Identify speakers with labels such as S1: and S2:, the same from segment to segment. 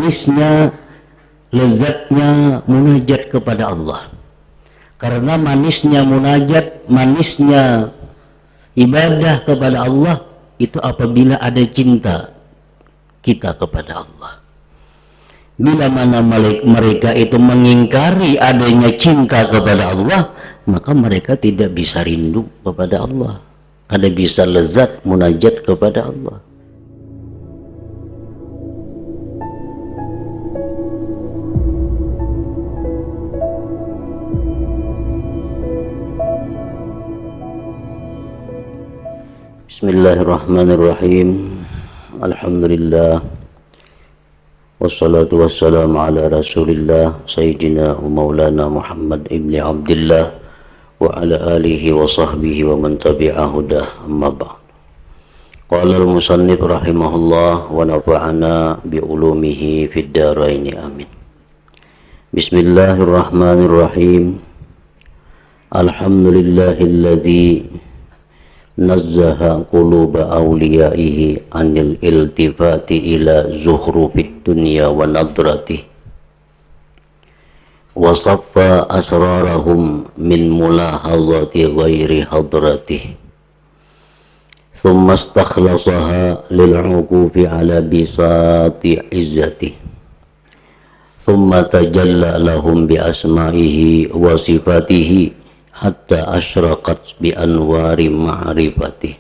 S1: manisnya, lezatnya munajat kepada Allah. Karena manisnya munajat, manisnya ibadah kepada Allah itu apabila ada cinta kita kepada Allah. Bila mana mereka itu mengingkari adanya cinta kepada Allah, maka mereka tidak bisa rindu kepada Allah, ada bisa lezat munajat kepada Allah. Bismillahirrahmanirrahim. Alhamdulillah. Wassalatu wassalamu ala Rasulillah Sayyidina wa Maulana Muhammad ibn Abdullah wa ala alihi wa sahbihi wa man tabi'a hudah, amma ba'd. Qala al-musannif rahimahullah wa nafa'ana bi ulumihi fid dharain, amin. Bismillahirrahmanirrahim. Alhamdulillahilladzi nazzaha quluba awliyaihi anil iltifati ila zuhrufid dunya wa nadratihi wa saffa asrarahum min mulahazati ghairi hadratihi thumma istakhlasaha lil'uqufi ala bisati izzatihi thumma tajalla lahum bi asma'ihi wa sifatihi hatta asyraqat bi anwari ma'rifati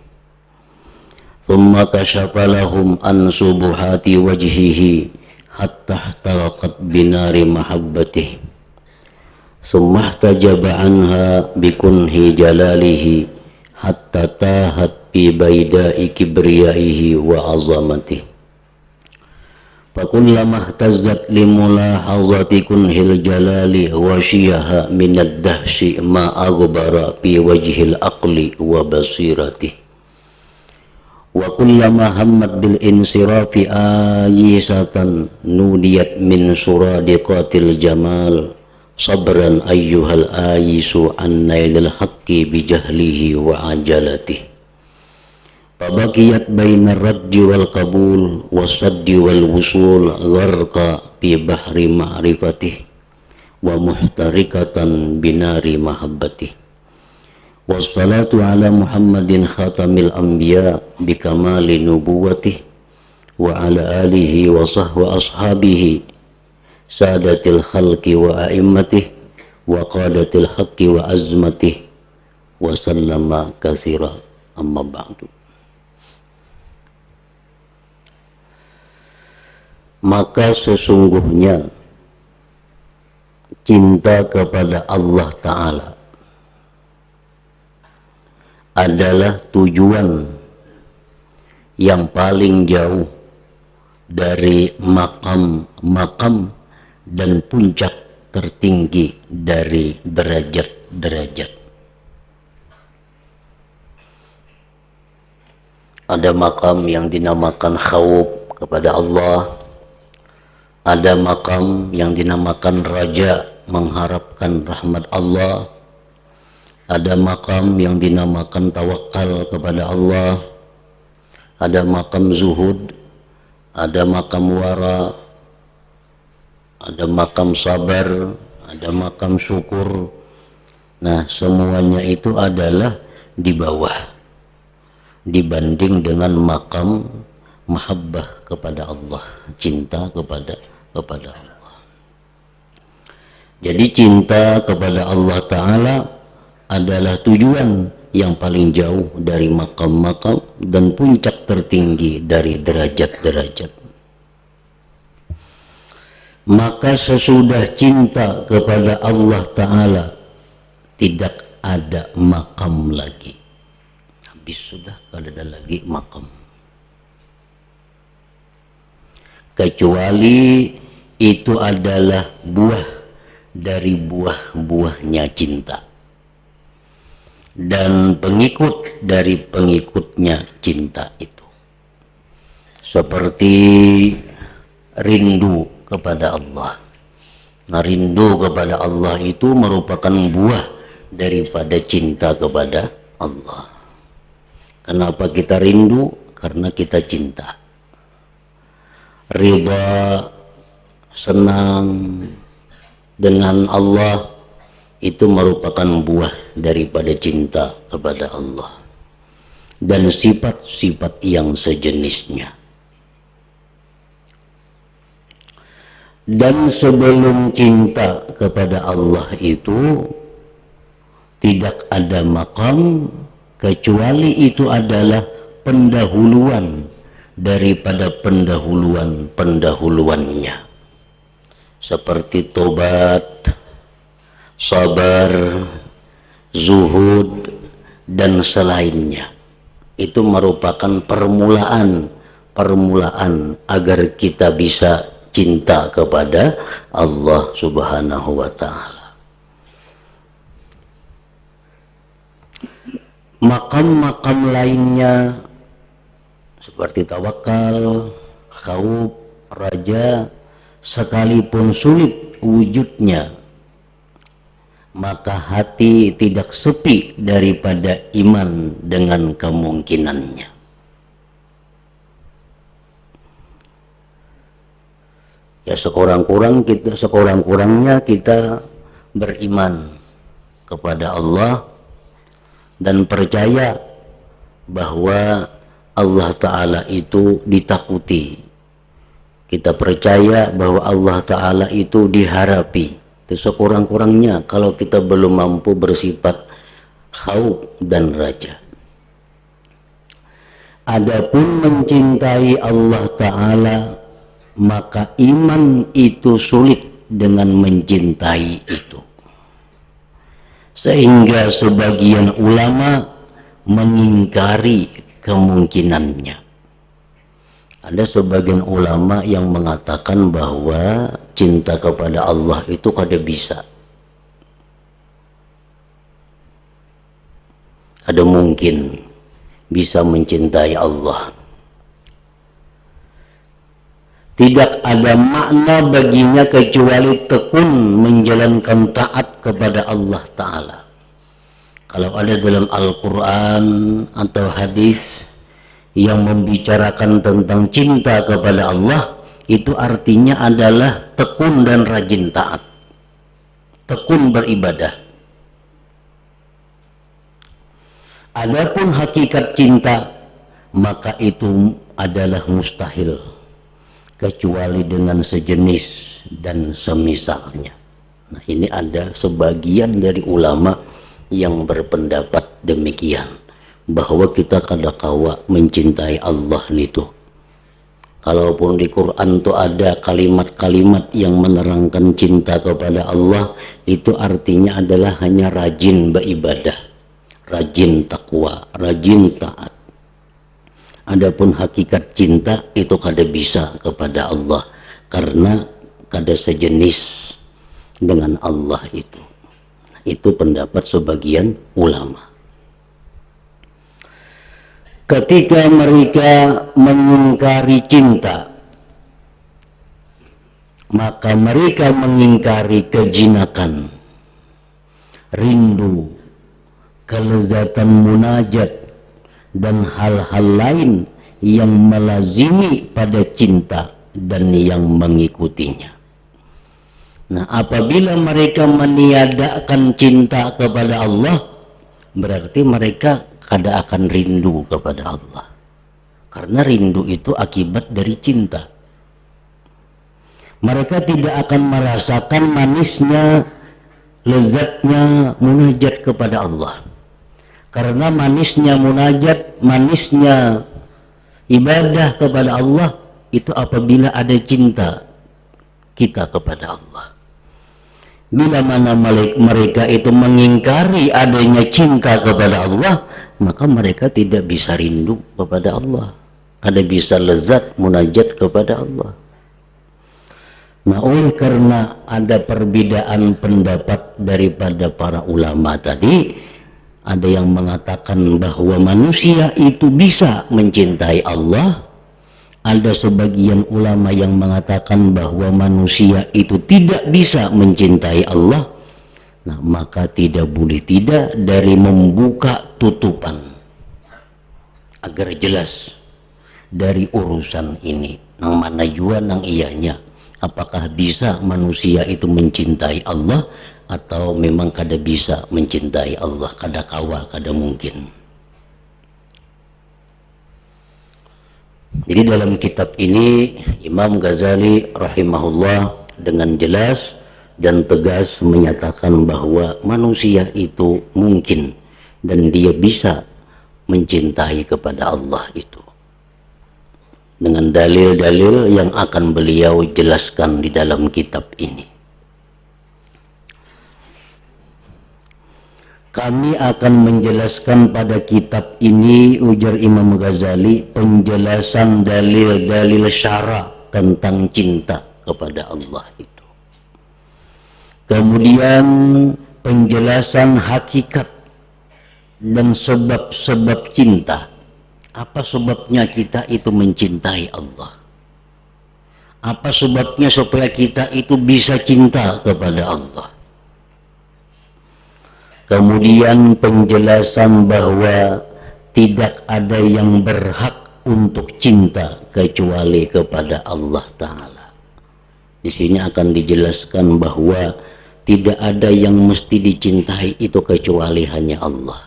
S1: thumma kashafa lahum an subuhati wajhihi hatta ihtaraqat binari mahabbatihi thumma ihtajaba anha bikunhi jalalihi hatta tahat bi baidai kibriyaihi wa azamatihi fakullama ihtazzat limulahazati kunhil jalali wa syiyaha minad dahsyi ma aghbara fi wajhil aqli wa basirati wa kullama hammat bil insirafi ayisatan nudiyat min suradiqatil jamal sabran ayyuhal ayisu an nailil haqqi bijahlihi wa ajalatihi Fabaqiyat bainar raddi wal qabul wasaddi wal wusul gharqa fi bahri ma'rifatih wa muhtarikatan binari mahabbatih. Wassalatu ala Muhammadin khatamil anbiya bikamali nubuwatih wa ala alihi wa ashabihi sadatil khalqi wa a'immatih wa qadatil haqqi wa azmatih wa sallama katsira, amma ba'du. Maka sesungguhnya cinta kepada Allah Ta'ala adalah tujuan yang paling jauh dari makam-makam dan puncak tertinggi dari derajat-derajat. Ada makam yang dinamakan khawf kepada Allah, ada makam yang dinamakan raja, mengharapkan rahmat Allah. Ada makam yang dinamakan tawakal kepada Allah. Ada makam zuhud, ada makam wara, ada makam sabar, ada makam syukur. Nah, semuanya itu adalah di bawah dibanding dengan makam mahabbah kepada Allah, cinta kepada Allah. Jadi cinta kepada Allah Ta'ala adalah tujuan yang paling jauh dari makam-makam dan puncak tertinggi dari derajat-derajat. Maka sesudah cinta kepada Allah Ta'ala tidak ada makam lagi. Habis sudah, tidak ada lagi makam. Kecuali itu adalah buah dari buah-buahnya cinta dan pengikut dari pengikutnya cinta itu, seperti rindu kepada Allah. Nah, rindu kepada Allah itu merupakan buah daripada cinta kepada Allah. Kenapa kita rindu? Karena kita cinta. Ridha senang dengan Allah, itu merupakan buah daripada cinta kepada Allah dan sifat-sifat yang sejenisnya. Dan sebelum cinta kepada Allah itu tidak ada makam, kecuali itu adalah pendahuluan daripada pendahuluan-pendahuluannya, seperti tobat, sabar, zuhud, dan selainnya. Itu merupakan permulaan agar kita bisa cinta kepada Allah Subhanahu wa ta'ala. Makam-makam lainnya seperti tawakal, khauf, raja, sekalipun sulit wujudnya, maka hati tidak sepi daripada iman dengan kemungkinannya. Ya, sekurang-kurangnya kita beriman kepada Allah dan percaya bahwa Allah Ta'ala itu ditakuti. Kita percaya bahwa Allah Ta'ala itu diharapi. Itu sekurang-kurangnya kalau kita belum mampu bersifat khauf dan raja. Adapun mencintai Allah Ta'ala, maka iman itu sulit dengan mencintai itu. Sehingga sebagian ulama mengingkari kemungkinannya. Ada sebagian ulama yang mengatakan bahwa cinta kepada Allah itu kada bisa. Ada mungkin bisa mencintai Allah. Tidak ada makna baginya kecuali tekun menjalankan taat kepada Allah Ta'ala. Kalau ada dalam Al-Quran atau hadis yang membicarakan tentang cinta kepada Allah, itu artinya adalah tekun dan rajin taat, tekun beribadah. Adapun hakikat cinta, maka itu adalah mustahil kecuali dengan sejenis dan semisalnya. Nah, ini ada sebagian dari ulama yang berpendapat demikian, bahwa kita kadakawa mencintai Allah itu. Kalaupun di Quran itu ada kalimat-kalimat yang menerangkan cinta kepada Allah, itu artinya adalah hanya rajin beribadah, rajin takwa, rajin taat. Adapun hakikat cinta itu kada bisa kepada Allah, karena kada sejenis dengan Allah itu. Itu pendapat sebagian ulama. Ketika mereka mengingkari cinta, maka mereka mengingkari kejinakan, rindu, kelezatan munajat, dan hal-hal lain yang melazimi pada cinta dan yang mengikutinya. Nah, apabila mereka meniadakan cinta kepada Allah, berarti mereka kada akan rindu kepada Allah. Karena rindu itu akibat dari cinta. Mereka tidak akan merasakan manisnya, lezatnya munajat kepada Allah. Karena manisnya munajat, manisnya ibadah kepada Allah, itu apabila ada cinta kita kepada Allah. Bila mana mereka itu mengingkari adanya cinta kepada Allah, maka mereka tidak bisa rindu kepada Allah, ada bisa lezat munajat kepada Allah. Nah, oleh karena ada perbedaan pendapat daripada para ulama tadi, ada yang mengatakan bahwa manusia itu bisa mencintai Allah. Ada sebagian ulama yang mengatakan bahwa manusia itu tidak bisa mencintai Allah. Nah, maka tidak boleh tidak dari membuka tutupan agar jelas dari urusan ini. Nang mana jua nang iyanya. Apakah bisa manusia itu mencintai Allah atau memang kada bisa mencintai Allah, kada kawa, kada mungkin. Jadi dalam kitab ini Imam Ghazali rahimahullah dengan jelas dan tegas menyatakan bahwa manusia itu mungkin dan dia bisa mencintai kepada Allah itu, dengan dalil-dalil yang akan beliau jelaskan di dalam kitab ini. Kami akan menjelaskan pada kitab ini, ujar Imam Ghazali, penjelasan dalil-dalil syara tentang cinta kepada Allah itu. Kemudian penjelasan hakikat dan sebab-sebab cinta. Apa sebabnya kita itu mencintai Allah? Apa sebabnya supaya kita itu bisa cinta kepada Allah? Kemudian penjelasan bahwa tidak ada yang berhak untuk cinta kecuali kepada Allah Ta'ala. Di sini akan dijelaskan bahwa tidak ada yang mesti dicintai itu kecuali hanya Allah.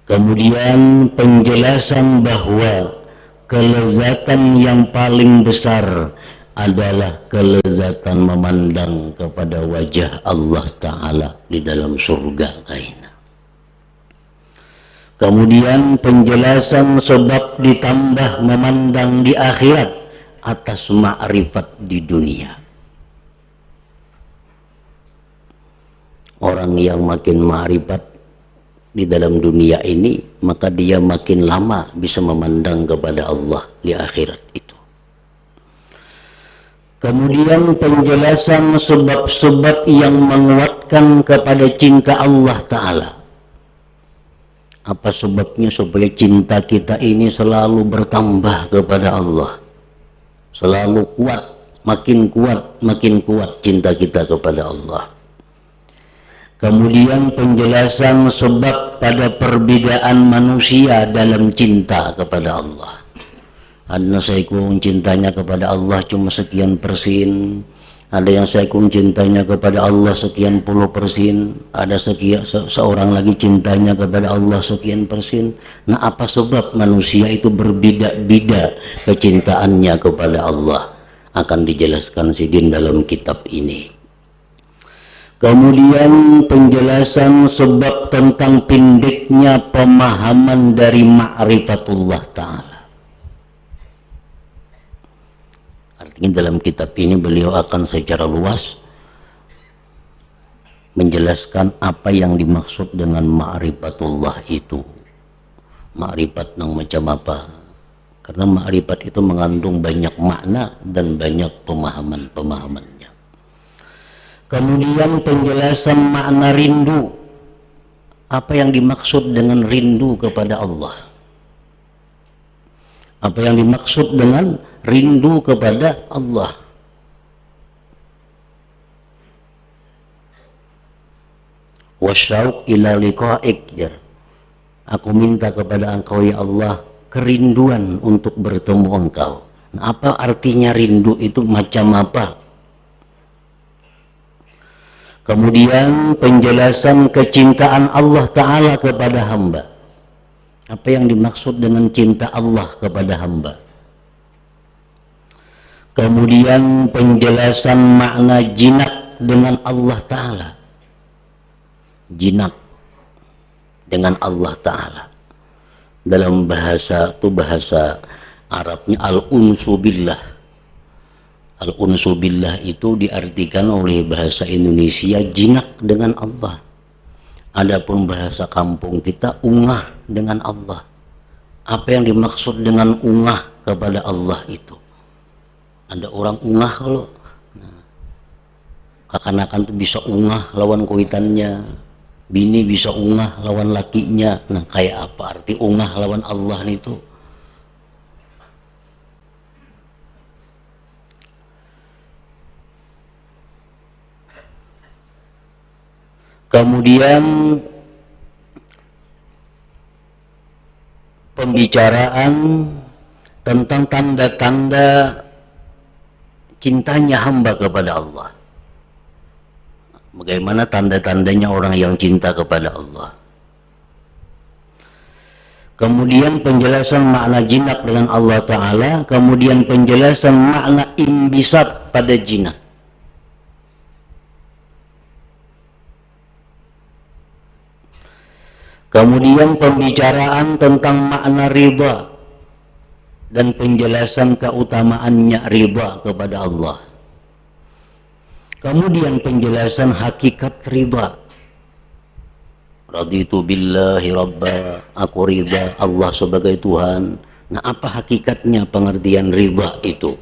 S1: Kemudian penjelasan bahwa kelezatan yang paling besar adalah kelezatan memandang kepada wajah Allah Ta'ala di dalam surga kaina. Kemudian penjelasan sebab ditambah memandang di akhirat atas ma'rifat di dunia. Orang yang makin ma'rifat di dalam dunia ini, maka dia makin lama bisa memandang kepada Allah di akhirat itu. Kemudian penjelasan sebab-sebab yang menguatkan kepada cinta Allah Ta'ala. Apa sebabnya supaya cinta kita ini selalu bertambah kepada Allah, selalu kuat, makin kuat cinta kita kepada Allah. Kemudian penjelasan sebab pada perbedaan manusia dalam cinta kepada Allah. Ada yang cintanya kepada Allah cuma sekian persen, ada yang cintanya kepada Allah sekian puluh persen, ada seorang lagi cintanya kepada Allah sekian persen. Nah, apa sebab manusia itu berbeda-beda kecintaannya kepada Allah? Akan dijelaskan sidin dalam kitab ini. Kemudian penjelasan sebab tentang pendeknya pemahaman dari ma'rifatullah Ta'ala. Artinya dalam kitab ini beliau akan secara luas menjelaskan apa yang dimaksud dengan ma'rifatullah itu. Ma'rifat yang macam apa? Karena ma'rifat itu mengandung banyak makna dan banyak pemahaman-pemahamannya. Kemudian penjelasan makna rindu. Apa yang dimaksud dengan rindu kepada Allah? Apa yang dimaksud dengan rindu kepada Allah? Wasyauq ila liqa'ik. Aku minta kepada engkau ya Allah kerinduan untuk bertemu engkau. Nah, apa artinya rindu itu, macam apa? Kemudian penjelasan kecintaan Allah Ta'ala kepada hamba. Apa yang dimaksud dengan cinta Allah kepada hamba? Kemudian penjelasan makna jinak dengan Allah Ta'ala. Jinak dengan Allah Ta'ala. Dalam bahasa itu, bahasa Arabnya al-unsu billah. Al-unsu billah itu diartikan oleh bahasa Indonesia jinak dengan Allah. Adapun bahasa kampung kita ungah dengan Allah. Apa yang dimaksud dengan ungah kepada Allah itu? Ada orang ungah kalau kekanakan itu bisa ungah lawan kuitannya, bini bisa ungah lawan lakinya. Nah, kayak apa arti ungah lawan Allah itu? Kemudian pembicaraan tentang tanda-tanda cintanya hamba kepada Allah. Bagaimana tanda-tandanya orang yang cinta kepada Allah? Kemudian penjelasan makna jinak dengan Allah Ta'ala. Kemudian penjelasan makna imbisat pada jinak. Kemudian pembicaraan tentang makna ridha dan penjelasan keutamaannya ridha kepada Allah. Kemudian penjelasan hakikat ridha. Raditu billahi rabba, aku ridha Allah sebagai Tuhan. Nah, apa hakikatnya pengertian ridha itu?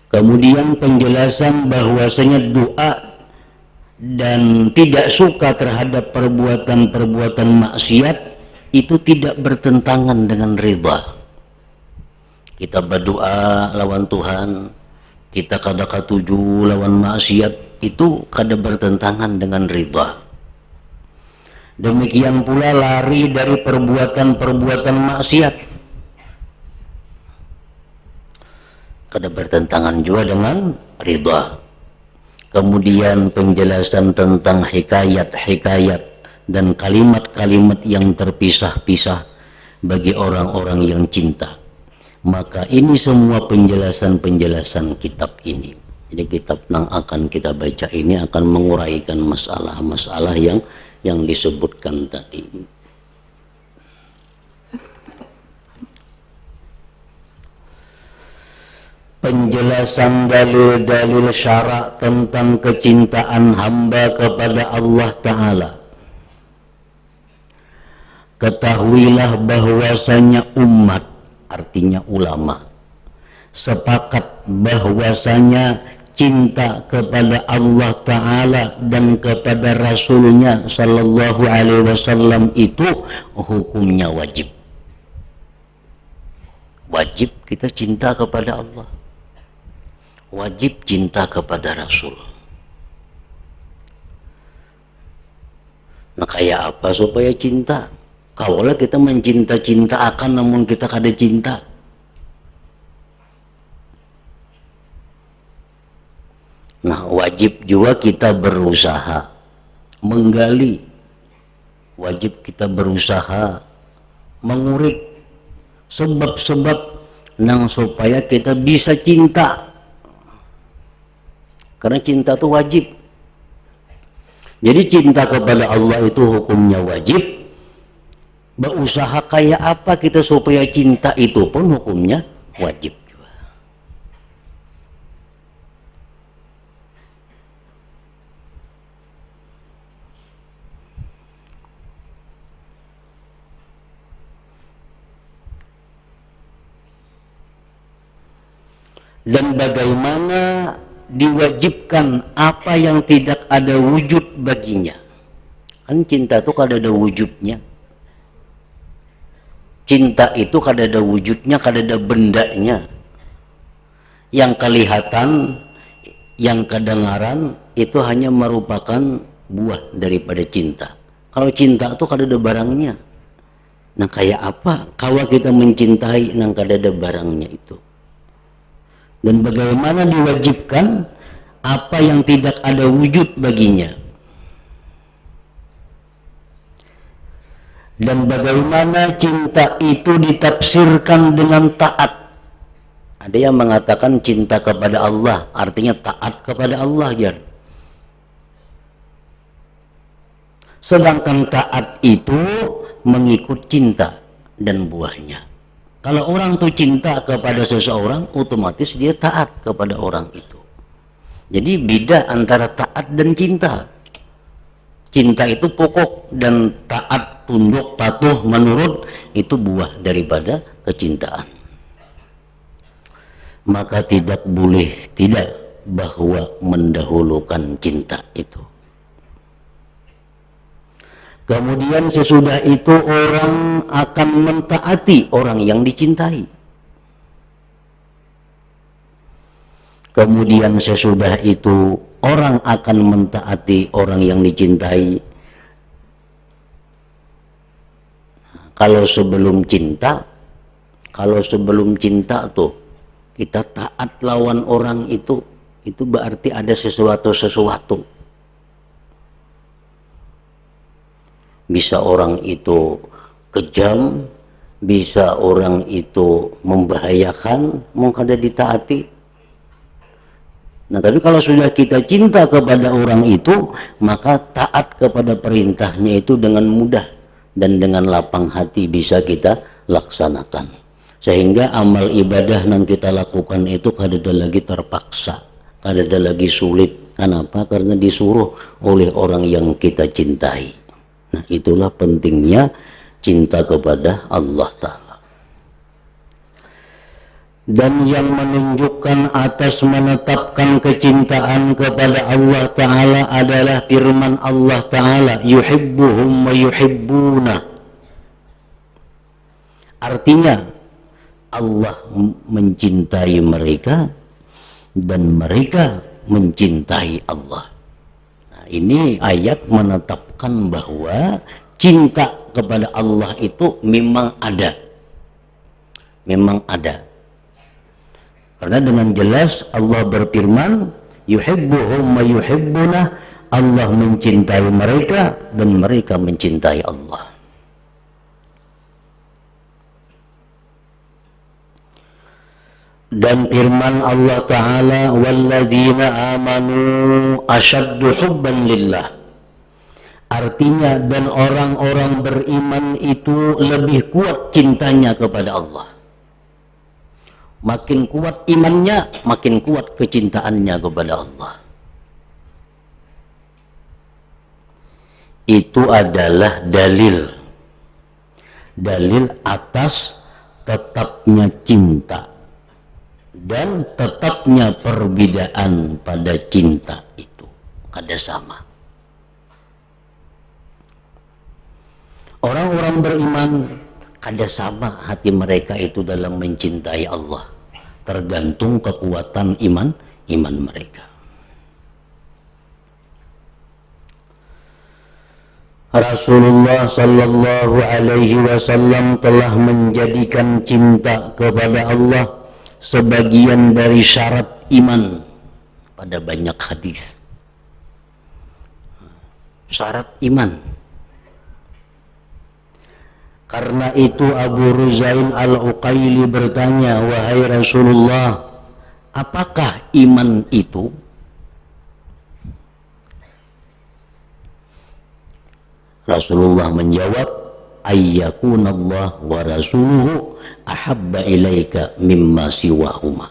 S1: Kemudian penjelasan bahwasanya doa dan tidak suka terhadap perbuatan-perbuatan maksiat itu tidak bertentangan dengan ridha. Kita berdoa lawan Tuhan, kita kada katuju lawan maksiat, itu kada bertentangan dengan ridha. Demikian pula lari dari perbuatan-perbuatan maksiat, kada bertentangan juga dengan ridha. Kemudian penjelasan tentang hikayat-hikayat dan kalimat-kalimat yang terpisah-pisah bagi orang-orang yang cinta. Maka ini semua penjelasan-penjelasan kitab ini. Jadi kitab yang akan kita baca ini akan menguraikan masalah-masalah yang disebutkan tadi. Penjelasan dalil-dalil syarak tentang kecintaan hamba kepada Allah Ta'ala. Ketahuilah bahwasanya umat, artinya ulama, sepakat bahwasanya cinta kepada Allah Ta'ala dan kepada Rasulnya Sallallahu Alaihi Wasallam itu hukumnya wajib. Wajib kita cinta kepada Allah, wajib cinta kepada Rasul. Nah, kayak apa supaya cinta? Kaulah kita mencinta-cinta akan namun kita kada cinta. Nah, wajib juga kita berusaha menggali. Wajib kita berusaha mengurik sebab-sebab nang supaya kita bisa cinta. Karena cinta itu wajib. Jadi cinta kepada Allah itu hukumnya wajib. Berusaha kayak apa kita supaya cinta itu pun hukumnya wajib juga. Dan bagaimana diwajibkan apa yang tidak ada wujud baginya. Kan cinta itu kada ada wujudnya. Cinta itu kada ada wujudnya, kada ada bendanya. Yang kelihatan, yang kedengaran itu hanya merupakan buah daripada cinta. Kalau cinta itu kada ada barangnya. Nah, kayak apa kalau kita mencintai nang kada ada barangnya itu? Dan bagaimana diwajibkan apa yang tidak ada wujud baginya? Dan bagaimana cinta itu ditafsirkan dengan taat? Ada yang mengatakan cinta kepada Allah artinya taat kepada Allah, ya. Sedangkan taat itu mengikut cinta dan buahnya. Kalau orang itu cinta kepada seseorang, otomatis dia taat kepada orang itu. Jadi beda antara taat dan cinta. Cinta itu pokok dan taat, tunduk, patuh, menurut itu buah daripada kecintaan. Maka tidak boleh tidak bahwa mendahulukan cinta itu. Kemudian sesudah itu orang akan mentaati orang yang dicintai. Kemudian sesudah itu orang akan mentaati orang yang dicintai. Kalau sebelum cinta tuh Kita taat lawan orang itu berarti ada sesuatu. Bisa orang itu kejam, bisa orang itu membahayakan, mau kada ditaati. Nah, tapi kalau sudah kita cinta kepada orang itu, maka taat kepada perintahnya itu dengan mudah dan dengan lapang hati bisa kita laksanakan. Sehingga amal ibadah yang kita lakukan itu kada lagi terpaksa, kada lagi sulit. Kenapa? Karena disuruh oleh orang yang kita cintai. Nah, itulah pentingnya cinta kepada Allah Ta'ala. Dan yang menunjukkan atas menetapkan kecintaan kepada Allah Ta'ala adalah firman Allah Ta'ala, yuhibbuhum wa yuhibbuna. Artinya Allah mencintai mereka dan mereka mencintai Allah. Nah, ini ayat menetapkan bahwa cinta kepada Allah itu memang ada. Memang ada. Karena dengan jelas Allah berfirman, yuhibbuhum wa yuhibbuna, Allah mencintai mereka dan mereka mencintai Allah. Dan firman Allah Ta'ala, walladzina amanu asyaddu hubban lillah. Artinya, dan orang-orang beriman itu lebih kuat cintanya kepada Allah. Makin kuat imannya, makin kuat kecintaannya kepada Allah. Itu adalah dalil atas tetapnya cinta dan tetapnya perbedaan pada cinta itu. Ada sama. Orang-orang beriman ada sama hati mereka itu dalam mencintai Allah. Tergantung kekuatan iman mereka. Rasulullah sallallahu alaihi wasallam telah menjadikan cinta kepada Allah sebagian dari syarat iman pada banyak hadis. Syarat iman. Karena itu Abu Ruzain Al-Uqaili bertanya, wahai Rasulullah, apakah iman itu? Rasulullah menjawab, ayyakunallah wa rasuluhu ahabba ilaika mimma siwahuma.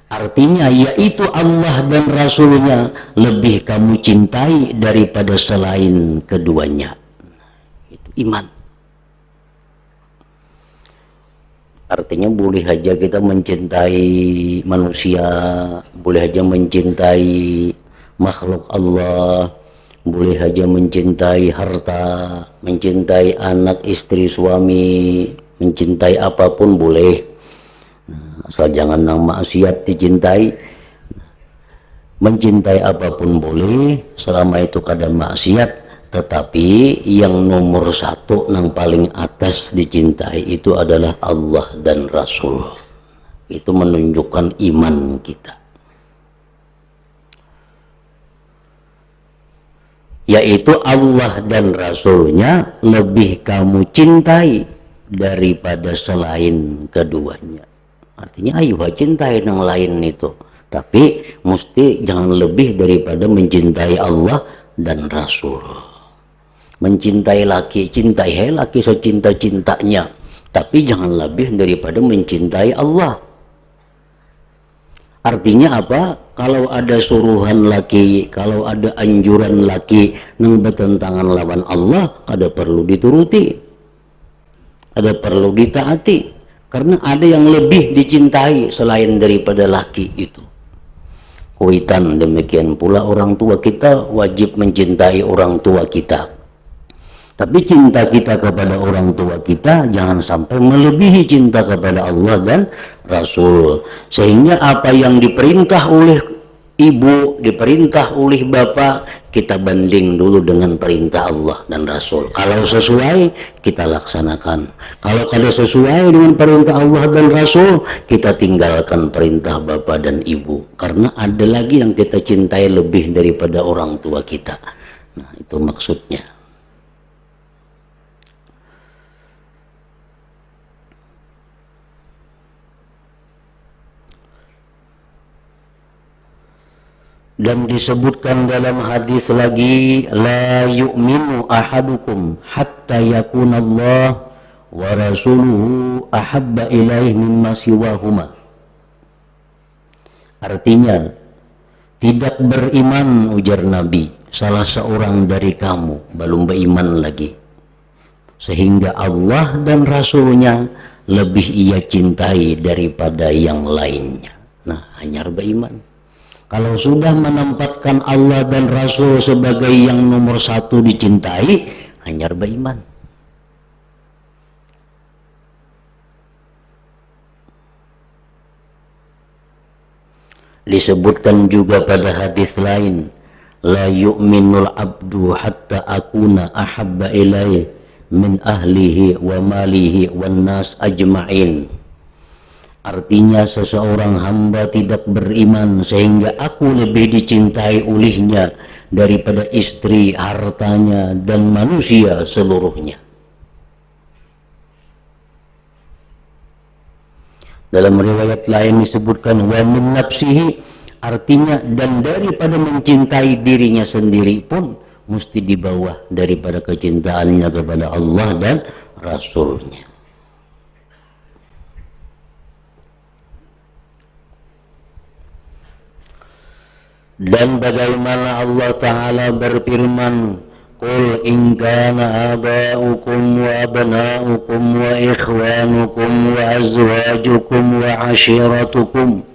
S1: Artinya yaitu Allah dan Rasulnya lebih kamu cintai daripada selain keduanya. Itu iman. Artinya boleh saja kita mencintai manusia, boleh saja mencintai makhluk Allah, boleh saja mencintai harta, mencintai anak, istri, suami, mencintai apapun boleh. Asal jangan nang maksiat dicintai. Mencintai apapun boleh, selama itu kada maksiat. Tetapi yang nomor satu, yang paling atas dicintai itu adalah Allah dan Rasul. Itu menunjukkan iman kita. Yaitu Allah dan Rasulnya lebih kamu cintai daripada selain keduanya. Artinya ayo cintai yang lain itu. Tapi mesti jangan lebih daripada mencintai Allah dan Rasul. Mencintai laki, cintai laki secinta-cintanya, tapi jangan lebih daripada mencintai Allah. Artinya apa? Kalau ada suruhan laki, kalau ada anjuran laki yang bertentangan lawan Allah, ada perlu dituruti, ada perlu ditaati, karena ada yang lebih dicintai selain daripada laki itu. Kuitan demikian pula orang tua kita wajib mencintai orang tua kita. Tapi cinta kita kepada orang tua kita jangan sampai melebihi cinta kepada Allah dan Rasul. Sehingga apa yang diperintah oleh ibu, diperintah oleh bapak, kita banding dulu dengan perintah Allah dan Rasul. Kalau sesuai, kita laksanakan. Kalau tidak sesuai dengan perintah Allah dan Rasul, kita tinggalkan perintah bapak dan ibu. Karena ada lagi yang kita cintai lebih daripada orang tua kita. Nah, itu maksudnya. Dan disebutkan dalam hadis lagi, la yu'minu ahadukum hatta yakuna Allah wa rasuluhu ahabba ilaih mimma siwahuma. Artinya, tidak beriman, ujar Nabi, salah seorang dari kamu belum beriman lagi, sehingga Allah dan Rasulnya lebih ia cintai daripada yang lainnya. Nah, hanya beriman. Kalau sudah menempatkan Allah dan Rasul sebagai yang nomor satu dicintai, hanya beriman. Disebutkan juga pada hadis lain, la yu'minul abdu hatta akuna ahabba ilaih min ahlihi wa malihi wan nas ajma'in. Artinya seseorang hamba tidak beriman sehingga aku lebih dicintai olehnya daripada istri, hartanya, dan manusia seluruhnya. Dalam riwayat lain disebutkan wa min nafsihi, artinya dan daripada mencintai dirinya sendiri pun mesti di bawah daripada kecintaannya kepada Allah dan Rasulnya. Dan bagaimana Allah Ta'ala berfirman, Qul in kana aba'ukum wa abna'ukum wa ikhwanukum wa azwajukum wa ashiratukum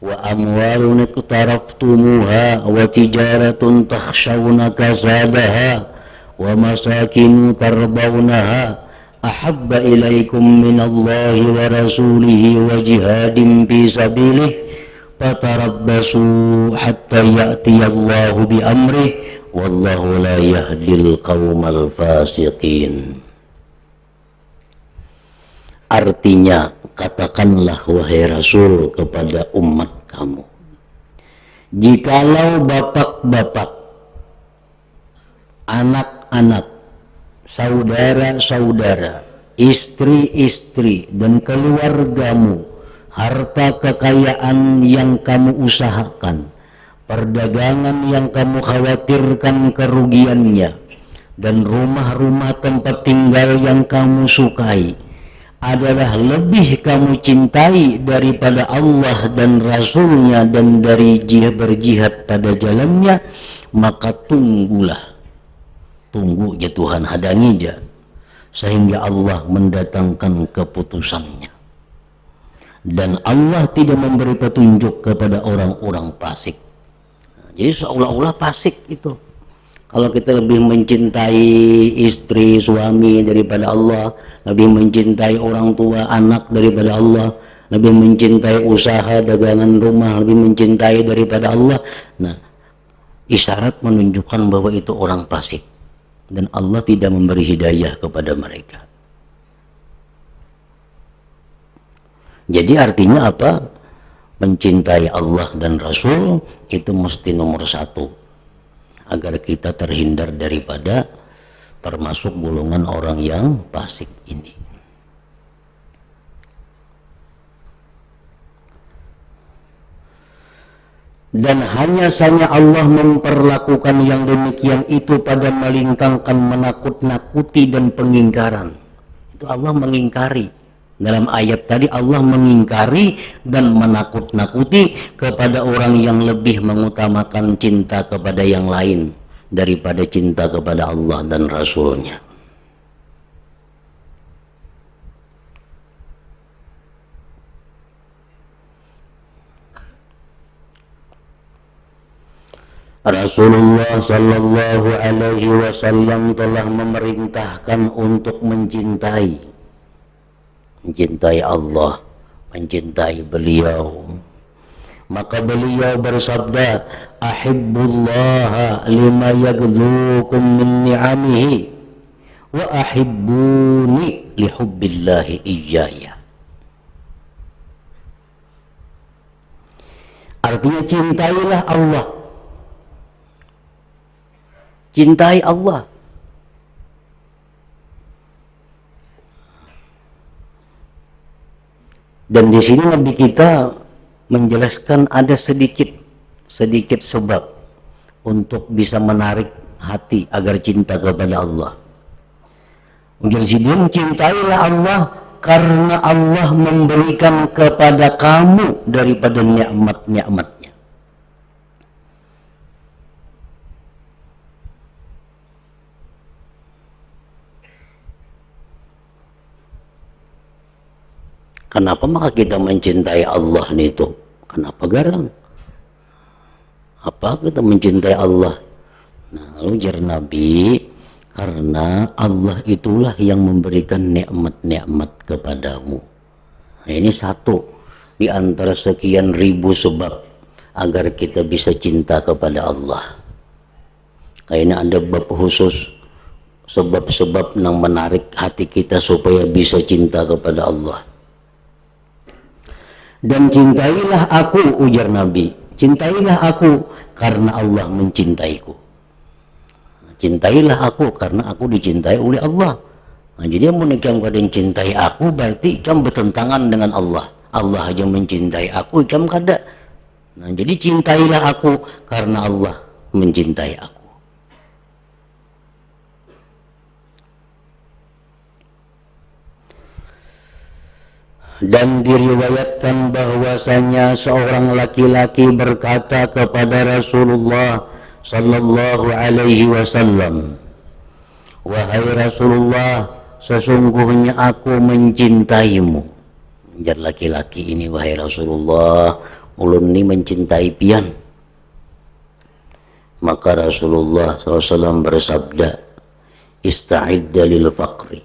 S1: wa amwalun iqtaraftumuha wa tijaratun takhshawna kasadaha wa masakinu tarbawnaha ahabba ilaikum minallahi wa rasulihi wa jihadin fi sabilihi fatarabbasu hatta ya'tiyallahu bi amrih wallahu la yahdil qaumal fasiqin. Artinya, katakanlah wahai Rasul kepada umat kamu, jikalau bapak-bapak, anak-anak, saudara-saudara, istri-istri dan keluargamu, harta kekayaan yang kamu usahakan, perdagangan yang kamu khawatirkan kerugiannya, dan rumah-rumah tempat tinggal yang kamu sukai adalah lebih kamu cintai daripada Allah dan Rasulnya dan dari berjihad pada jalannya, maka tunggu ya Tuhan, hadangi aja sehingga Allah mendatangkan keputusannya. Dan Allah tidak memberi petunjuk kepada orang-orang fasik. Jadi seolah-olah fasik itu. Kalau kita lebih mencintai istri, suami daripada Allah, lebih mencintai orang tua, anak daripada Allah, lebih mencintai usaha, dagangan rumah, lebih mencintai daripada Allah. Nah, isyarat menunjukkan bahwa itu orang fasik. Dan Allah tidak memberi hidayah kepada mereka. Jadi artinya apa? Mencintai Allah dan Rasul itu mesti nomor satu, agar kita terhindar daripada termasuk golongan orang yang fasik ini. Dan hanya saja Allah memperlakukan yang demikian itu pada melintangkan menakut-nakuti dan pengingkaran. Itu Allah mengingkari. Dalam ayat tadi Allah mengingkari dan menakut-nakuti kepada orang yang lebih mengutamakan cinta kepada yang lain daripada cinta kepada Allah dan Rasulnya. Rasulullah Sallallahu Alaihi Wasallam telah memerintahkan untuk mencintai Allah, mencintai beliau, Maka beliau bersabda, ahibbullaha lima yagdhukum min ni'amihi wa ahibbuni lihubbillahi iyaya. Artinya cintailah Allah. Cintai Allah. Dan di sini Nabi kita menjelaskan ada sedikit sebab untuk bisa menarik hati agar cinta kepada Allah. Jadi cintailah Allah karena Allah memberikan kepada kamu daripada nikmat-nikmatnya. Kenapa maka kita mencintai Allah itu? Kenapa garang? Apa kita mencintai Allah? Nah, lalu ujar Nabi, karena Allah itulah yang memberikan nikmat-nikmat kepadamu. Nah, ini satu di antara sekian ribu sebab agar kita bisa cinta kepada Allah. Kayaknya ada bab khusus sebab-sebab yang menarik hati kita supaya bisa cinta kepada Allah. Dan cintailah aku, ujar Nabi. Cintailah aku karena Allah mencintaiku. Cintailah aku karena aku dicintai oleh Allah. Nah, jadi yang ikam kadang cintai aku berarti ikam bertentangan dengan Allah. Allah aja mencintai aku, ikam kada. Nah, jadi cintailah aku karena Allah mencintai aku. Dan diriwayatkan bahwasanya seorang laki-laki berkata kepada Rasulullah sallallahu alaihi wasallam, wahai Rasulullah, sesungguhnya aku mencintaimu. Jar laki-laki ini, wahai Rasulullah, ulun ini mencintai pian. Maka Rasulullah SAW bersabda, ista'idda lil faqri.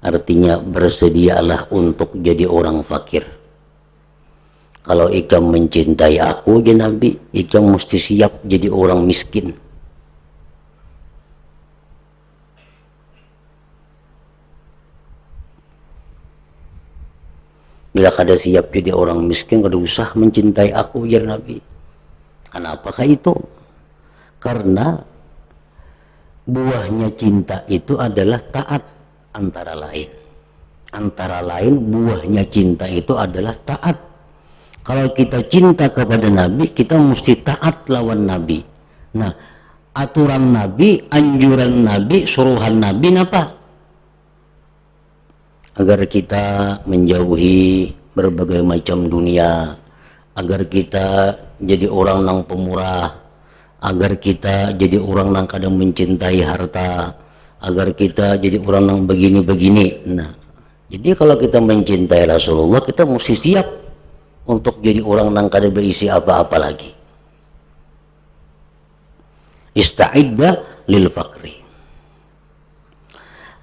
S1: Artinya bersedialah untuk jadi orang fakir. Kalau ikam mencintai aku, ya Nabi, ikam mesti siap jadi orang miskin. Bila kada siap jadi orang miskin, kada usah mencintai aku, ya Nabi. Kenapakah itu? Karena buahnya cinta itu adalah taat. Antara lain buahnya cinta itu adalah taat. Kalau kita cinta kepada Nabi, kita mesti taat lawan Nabi. Nah, aturan Nabi, anjuran Nabi, suruhan Nabi apa? Agar kita menjauhi berbagai macam dunia, agar kita jadi orang yang pemurah, agar kita jadi orang yang kadang mencintai harta, agar kita jadi orang yang begini-begini. Nah, jadi kalau kita mencintai Rasulullah, kita mesti siap untuk jadi orang yang kada berisi apa-apa lagi. Ista'idda lil faqri.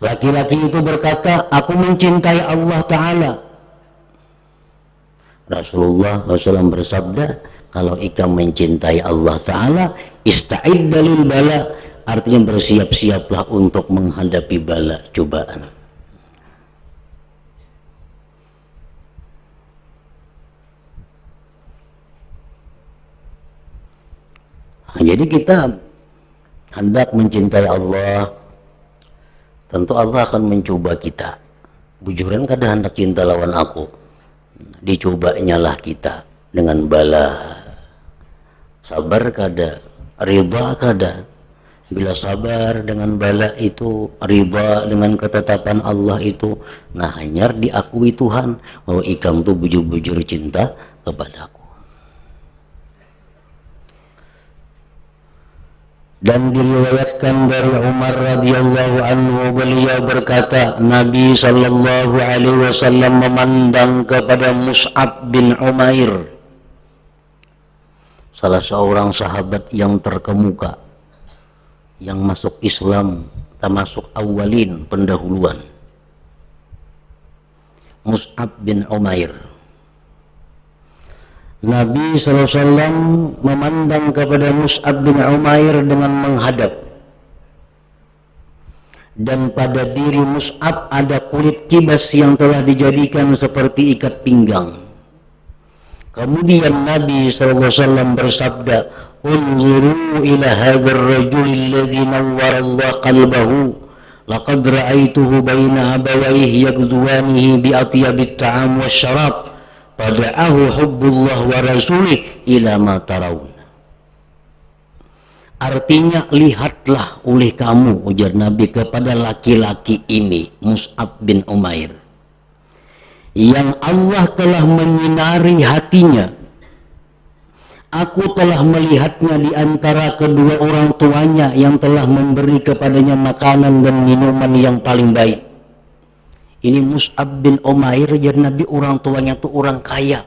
S1: Laki-laki itu berkata, aku mencintai Allah Ta'ala. Rasulullah SAW bersabda, kalau ikam mencintai Allah Ta'ala, ista'idda lil bala. Artinya bersiap-siaplah untuk menghadapi bala, cobaan. Nah, jadi kita hendak mencintai Allah, tentu Allah akan mencoba kita. Bujuran kada hendak cinta lawan aku, dicobanya lah kita dengan bala. Sabar kada, ridha kada. Bila sabar dengan bala itu, ridha dengan ketetapan Allah itu, nah hanyar diakui Tuhan bahwa ikam tu bujur-bujur cinta kepadaku. Dan diriwayatkan dari Umar radhiyallahu anhu, beliau berkata, Nabi sallallahu alaihi wasallam memandang kepada Mus'ab bin Umair, salah seorang sahabat yang terkemuka, yang masuk Islam, termasuk awalin, pendahuluan. Mus'ab bin Umair. Nabi SAW memandang kepada Mus'ab bin Umair dengan menghadap. Dan pada diri Mus'ab ada kulit kibas yang telah dijadikan seperti ikat pinggang. Kemudian Nabi SAW bersabda, "Unzuru ila hadzal rajul alladhi nawwara Allah qalbahu. Laqad ra'aituhu baina abawayhi yagzuwanihi bi atyabit ta'am wasyarab. Fada'ahu hubbullah wa rasulih ila ma tarawun." Artinya, lihatlah oleh kamu, ujar Nabi kepada laki-laki ini, Mus'ab bin Umair, yang Allah telah menyinari hatinya. Aku telah melihatnya di antara kedua orang tuanya yang telah memberi kepadanya makanan dan minuman yang paling baik. Ini Mus'ab bin Umair, ujar Nabi, orang tuanya itu orang kaya.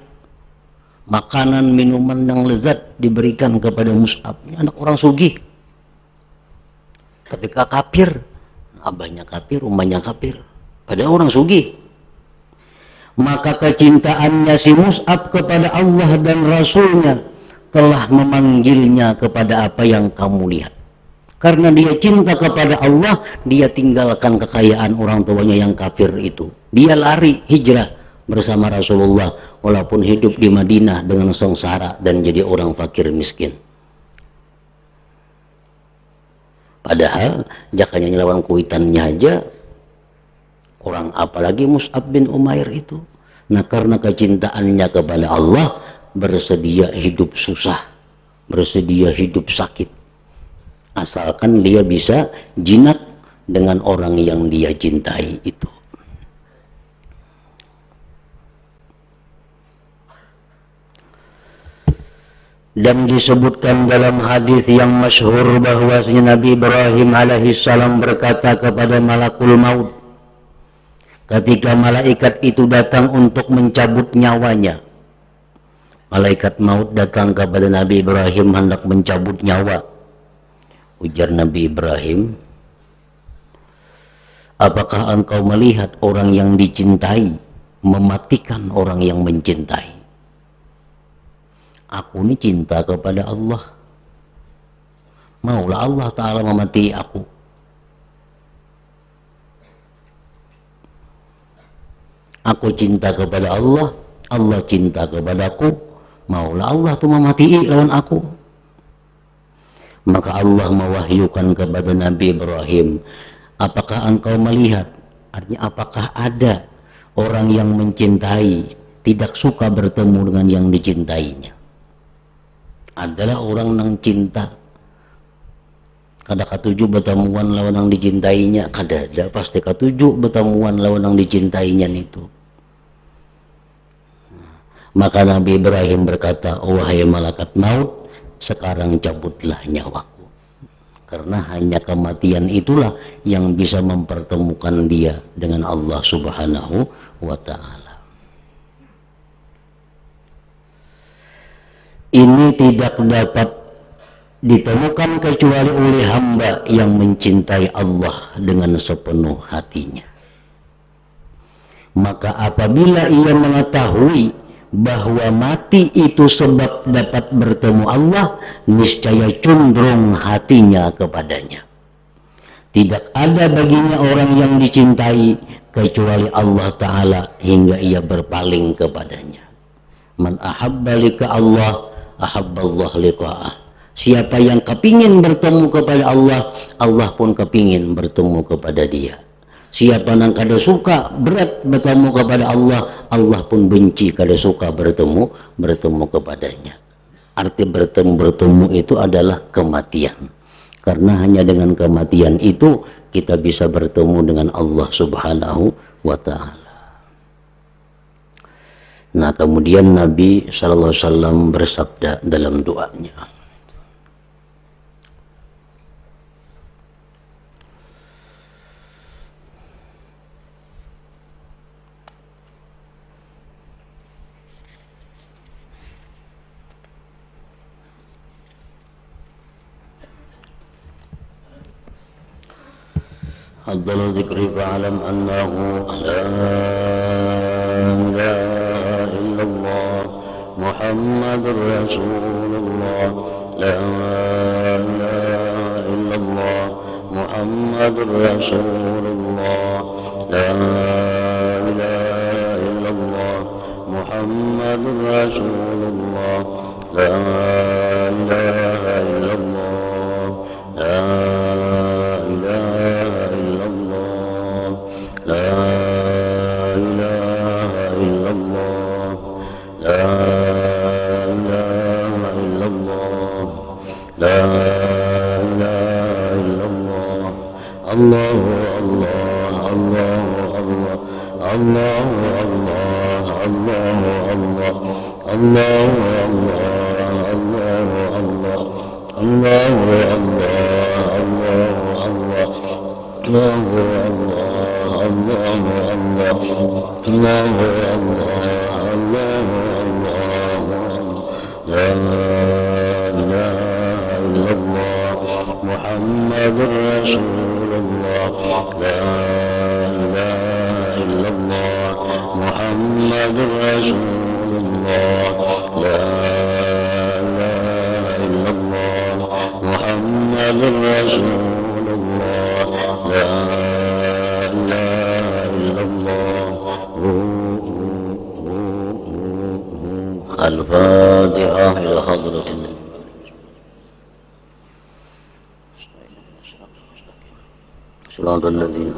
S1: Makanan, minuman yang lezat diberikan kepada Mus'ab. Ini anak orang sugih. Tapi kafir. Abahnya kafir, rumahnya kafir. Padahal orang sugih. Maka kecintaannya si Mus'ab kepada Allah dan Rasulnya telah memanggilnya kepada apa yang kamu lihat. Karena dia cinta kepada Allah, dia tinggalkan kekayaan orang tuanya yang kafir itu. Dia lari, hijrah bersama Rasulullah, walaupun hidup di Madinah dengan sengsara dan jadi orang fakir miskin. Padahal jakanya lawan kuitannya aja orang, apalagi Mus'ab bin Umair itu. Nah, karena kecintaannya kepada Allah, bersedia hidup susah, bersedia hidup sakit, asalkan dia bisa jinak dengan orang yang dia cintai itu. Dan disebutkan dalam hadis yang masyhur bahwasanya Nabi Ibrahim alaihissalam berkata kepada malakul maut ketika malaikat itu datang untuk mencabut nyawanya. Malaikat maut datang kepada Nabi Ibrahim hendak mencabut nyawa. Ujar Nabi Ibrahim, "Apakah engkau melihat orang yang dicintai mematikan orang yang mencintai?" Aku ini cinta kepada Allah. Maulah Allah Ta'ala memati aku. Aku cinta kepada Allah, Allah cinta kepadaku. Maulah Allah tu memati lawan aku. Maka Allah mewahyukan kepada Nabi Ibrahim, apakah engkau melihat? Artinya, apakah ada orang yang mencintai tidak suka bertemu dengan yang dicintainya? Adalah orang yang cinta kada katuju bertemuan lawan yang dicintainya, kada ada pasti katuju bertemuan lawan yang dicintainya itu. Maka Nabi Ibrahim berkata, "Wahai malaikat maut, sekarang cabutlah nyawaku." Karena hanya kematian itulah yang bisa mempertemukan dia dengan Allah Subhanahu wa Ta'ala. Ini tidak dapat ditemukan kecuali oleh hamba yang mencintai Allah dengan sepenuh hatinya. Maka apabila ia mengetahui bahwa mati itu sebab dapat bertemu Allah, niscaya condong hatinya kepadanya. Tidak ada baginya orang yang dicintai kecuali Allah Ta'ala hingga ia berpaling kepadanya. Man ahabba lika Allah, ahabballah liqa'ah. Siapa yang kepingin bertemu kepada Allah, Allah pun kepingin bertemu kepada dia. Siapa yang kada suka berat bertemu kepada Allah, Allah pun benci kada suka bertemu kepadanya. Arti bertemu itu adalah kematian. Karena hanya dengan kematian itu kita bisa bertemu dengan Allah Subhanahu wa Ta'ala. Nah, kemudian Nabi SAW bersabda dalam doanya, "Afdhalu dzikri fa'lam annahu la ilaha illallah
S2: محمد رسول الله لا إله إلا الله محمد رسول الله لا إله إلا الله محمد رسول الله لا إله إلا الله لا إله إلا الله لا إله إلا الله لا إله إلا الله لا إله إلا الله الله الله الله الله الله الله الله الله الله الله الله الله لا إله إلا الله محمد رسول الله لا إله إلا الله محمد رسول الله لا إله إلا الله محمد رسول الله لا إله إلا الله الفاتحة إلى حضرة النبي صراط الذين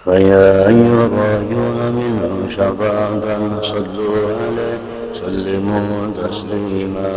S2: فيا أيها الراجون منه شفاعة صلوا عليه سلموا تسليما